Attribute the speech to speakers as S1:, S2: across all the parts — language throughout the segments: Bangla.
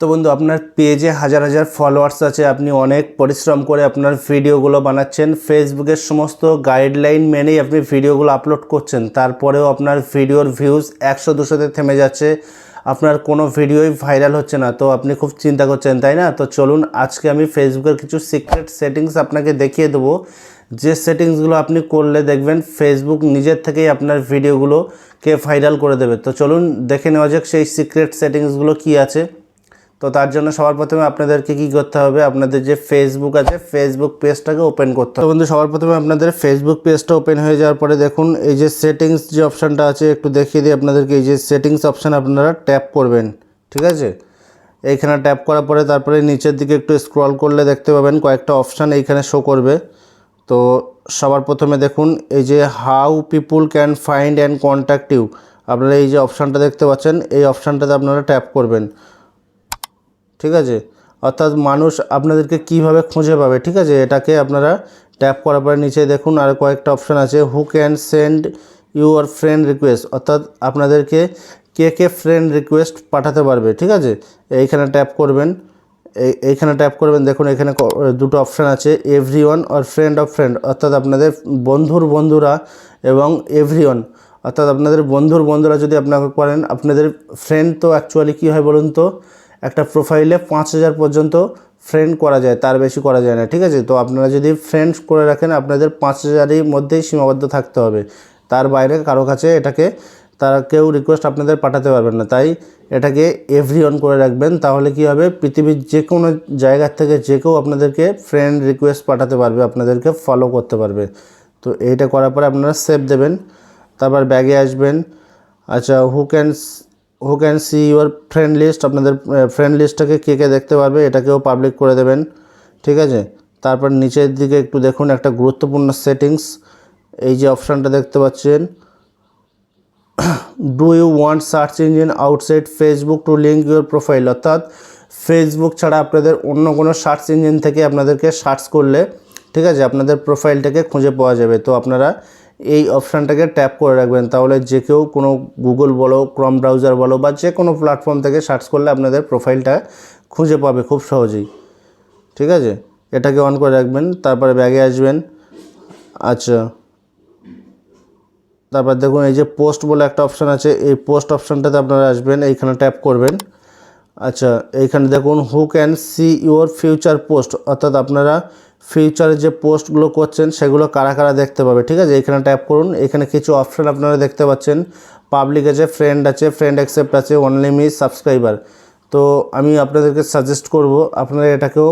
S1: তো বন্ধু আপনার পেজে হাজার হাজার ফলোয়ার্স আছে, আপনি অনেক পরিশ্রম করে আপনার ভিডিওগুলো বানাচ্ছেন, ফেসবুকের সমস্ত গাইডলাইন মেনেই আপনি ভিডিওগুলো আপলোড করছেন, তারপরেও আপনার ভিডিওর ভিউজ 100-200-তে থেমে যাচ্ছে, আপনার কোনো ভিডিওই ভাইরাল হচ্ছে না। তো আপনি খুব চিন্তা করছেন, তাই না? তো চলুন আজকে আমি ফেসবুকের কিছু সিক্রেট সেটিংস আপনাকে দেখিয়ে দেবো, যে সেটিংসগুলো আপনি করলে দেখবেন ফেসবুক নিজের থেকেই আপনার ভিডিওগুলোকে ভাইরাল করে দেবে। তো চলুন দেখে নেওয়া যাক সেই সিক্রেট সেটিংসগুলো কী আছে। তো তার জন্য সবার প্রথমে আপনাদেরকে কী করতে হবে, আপনাদের যে ফেসবুক আছে ফেসবুক পেজটাকে ওপেন করতে হবে। তো বন্ধু সবার প্রথমে আপনাদের ফেসবুক পেজটা ওপেন হয়ে যাওয়ার পরে দেখুন এই যে সেটিংস যে অপশানটা আছে, একটু দেখিয়ে দিই আপনাদেরকে। এই যে সেটিংস অপশান আপনারা ট্যাপ করবেন, ঠিক আছে? এইখানে ট্যাপ করার পরে তারপরে নিচের দিকে একটু স্ক্রল করলে দেখতে পাবেন কয়েকটা অপশান এইখানে শো করবে। তো সবার প্রথমে দেখুন এই যে how people can find and contact you, আপনারা এই যে অপশানটা দেখতে পাচ্ছেন, এই অপশানটাতে আপনারা ট্যাপ করবেন, ঠিক আছে? অর্থাৎ মানুষ আপনাদেরকে কিভাবে খুঁজে পাবে, ঠিক আছে? এটাকে আপনারা ট্যাপ করার পরে নিচে দেখুন আর কয়েকটা অপশান আছে, who can send your friend request, অর্থাৎ আপনাদেরকে কে কে ফ্রেন্ড রিকোয়েস্ট পাঠাতে পারবে, ঠিক আছে? এইখানে ট্যাপ করবেন, এইখানে ট্যাপ করবেন, দেখুন এখানে দুটো অপশান আছে, everyone or friend of friend, অর্থাৎ আপনাদের বন্ধুর বন্ধুরা এবং এভরিওয়ান, অর্থাৎ আপনাদের বন্ধুর বন্ধুরা যদি আপনাকে করেন, আপনাদের ফ্রেন্ড তো অ্যাকচুয়ালি কী হয় বলুন তো, একটা প্রোফাইলে 5000 পর্যন্ত ফ্রেন্ড করা যায়, তার বেশি করা যায় না, ঠিক আছে? তো আপনারা যদি ফ্রেন্ডস করে রাখেন, আপনাদের 5000-এর মধ্যেই সীমাবদ্ধ থাকতে হবে, তার বাইরে কারো কাছে এটাকে তারা কেউ রিকোয়েস্ট আপনাদের পাঠাতে পারবেন না। তাই এটাকে এভরিওয়ান করে রাখবেন, তাহলে কি হবে, পৃথিবীর যে কোনো জায়গার থেকে যে কেউ আপনাদেরকে ফ্রেন্ড রিকোয়েস্ট পাঠাতে পারবে, আপনাদেরকে ফলো করতে পারবে। তো এইটা করার পরে আপনারা সেভ দেবেন, তারপর ব্যাগে আসবেন। আচ্ছা, who can see your friend list, আপনাদের ফ্রেন্ড লিস্টটাকে কে কে দেখতে পারবে এটাকেও পাবলিক করে দেবেন, ঠিক আছে? তারপর নিচের দিকে একটু দেখুন একটা গুরুত্বপূর্ণ সেটিংস, এই যে অপশানটা দেখতে পাচ্ছেন, do you want search engine outside Facebook to link your profile, অর্থাৎ ফেসবুক ছাড়া আপনাদের অন্য কোনো সার্চ ইঞ্জিন থেকে আপনাদেরকে সার্চ করলে, ঠিক আছে, আপনাদের প্রোফাইলটাকে খুঁজে পাওয়া যাবে। তো আপনারা এই অপশানটাকে ট্যাপ করে রাখবেন, তাহলে যে কেউ কোনো গুগল বলো, ক্রম ব্রাউজার বলো বা যে কোনো প্ল্যাটফর্ম থেকে সার্চ করলে আপনাদের প্রোফাইলটা খুঁজে পাবে খুব সহজেই, ঠিক আছে? এটাকে অন করে রাখবেন, তারপরে ব্যাগে আসবেন। আচ্ছা, তারপর দেখুন এই যে পোস্ট বলে একটা অপশান আছে, এই পোস্ট অপশানটাতে আপনারা আসবেন, এইখানে ট্যাপ করবেন। আচ্ছা, এইখানে দেখুন হু can see your future post, অর্থাৎ আপনারা ফিউচারে যে পোস্টগুলো করছেন সেগুলো কারা কারা দেখতে পাবে, ঠিক আছে? এইখানে ট্যাপ করুন, এখানে কিছু অপশান আপনারা দেখতে পাচ্ছেন, পাবলিক আছে, ফ্রেন্ড আছে, ফ্রেন্ড অ্যাকসেপ্ট আছে, অনলি মি, সাবস্ক্রাইবার। তো আমি আপনাদেরকে সাজেস্ট করব আপনারা এটাকেও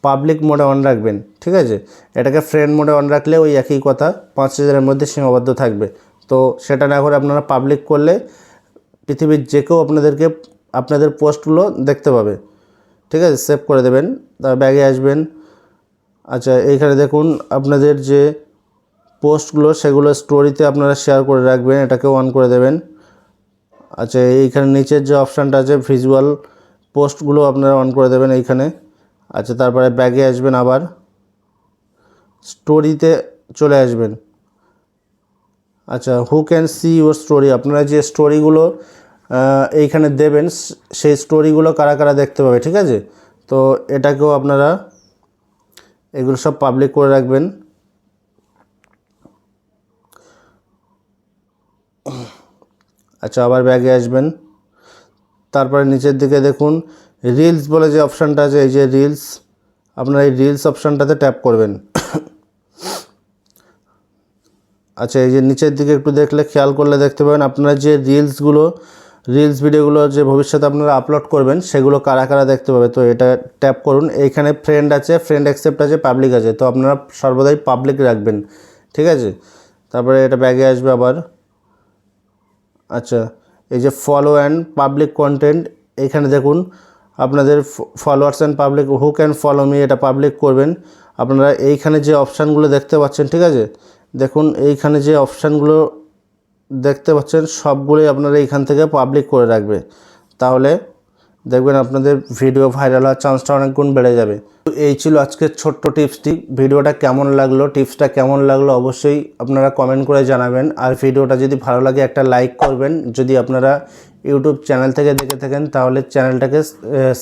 S1: পাবলিক মোডে অন রাখবেন, ঠিক আছে? এটাকে ফ্রেন্ড মোডে অন রাখলে ওই একই কথা, 5000-এর মধ্যে সীমাবদ্ধ থাকবে। তো সেটা না করে আপনারা পাবলিক করলে পৃথিবীর যে কেউ আপনাদের পোস্টগুলো দেখতে পাবে, ঠিক আছে? সেভ করে দেবেন, তার ব্যাগে আসবেন। আচ্ছা, এইখানে দেখুন আপনাদের যে পোস্টগুলো সেগুলো স্টোরিতে আপনারা শেয়ার করে রাখবেন, এটাকেও অন করে দেবেন। আচ্ছা, এইখানে নিচের যে অপশানটা আছে ভিজুয়াল পোস্টগুলো আপনারা অন করে দেবেন এইখানে। আচ্ছা, তারপরে ব্যাগে আসবেন, আবার স্টোরিতে চলে আসবেন। আচ্ছা, who can see your story, আপনারা যে স্টোরিগুলো এইখানে দেবেন সেই স্টোরিগুলো কারা কারা দেখতে পাবে, ঠিক আছে? তো এটাকেও আপনারা এগুলো সব পাবলিক করে রাখবেন। আচ্ছা, আবার ব্যাগে আসবেন, তারপরে নিচের দিকে দেখুন রিলস বলে যে অপশানটা আছে, এই যে রিলস, আপনারা এই রিলস অপশানটাতে ট্যাপ করবেন। আচ্ছা, এই যে নিচের দিকে একটু দেখলে খেয়াল করলে দেখতে পাবেন আপনারা যে রিলস ভিডিওগুলো যে ভবিষ্যতে আপনারা আপলোড করবেন সেগুলো কারা কারা দেখতে পাবে। তো এটা ট্যাপ করুন, এইখানে ফ্রেন্ড আছে, ফ্রেন্ড অ্যাকসেপ্ট আছে, পাবলিক আছে, তো আপনারা সর্বদাই পাবলিক রাখবেন, ঠিক আছে? তারপরে এটা ব্যাগে আসবে আবার। আচ্ছা, এই যে ফলো অ্যান্ড পাবলিক কন্টেন্ট, এইখানে দেখুন আপনাদের followers and public, who can follow me, এটা পাবলিক করবেন। আপনারা এইখানে যে অপশানগুলো দেখতে পাচ্ছেন, ঠিক আছে, দেখুন এইখানে যে অপশানগুলো দেখতে পাচ্ছেন সবগুলোই আপনারা এইখান থেকে পাবলিক করে রাখবে, তাহলে দেখবেন আপনাদের ভিডিও ভাইরাল হওয়ার চান্সটা অনেক গুণ বেড়ে যাবে। তো এই ছিল আজকের ছোট্ট টিপসটি। ভিডিওটা কেমন লাগলো, টিপসটা কেমন লাগলো অবশ্যই আপনারা কমেন্ট করে জানাবেন। আর ভিডিওটা যদি ভালো লাগে একটা লাইক করবেন। যদি আপনারা ইউটিউব চ্যানেল থেকে দেখে থাকেন তাহলে চ্যানেলটাকে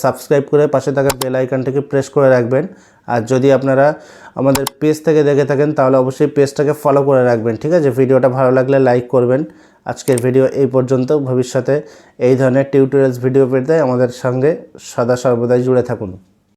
S1: সাবস্ক্রাইব করে পাশে থাকা বেল আইকনটাকে প্রেস করে রাখবেন। আর যদি আপনারা আমাদের পেজ থেকে দেখে থাকেন তাহলে অবশ্যই পেজটাকে ফলো করে রাখবেন। ঠিক আছে, ভিডিওটা ভালো লাগলে লাইক করবেন। আজকের ভিডিও এই পর্যন্ত। ভবিষ্যতে এই ধরনের টিউটোরিয়ালস ভিডিও পেতে আমাদের সঙ্গে সদা সর্বদাই জুড়ে থাকুন।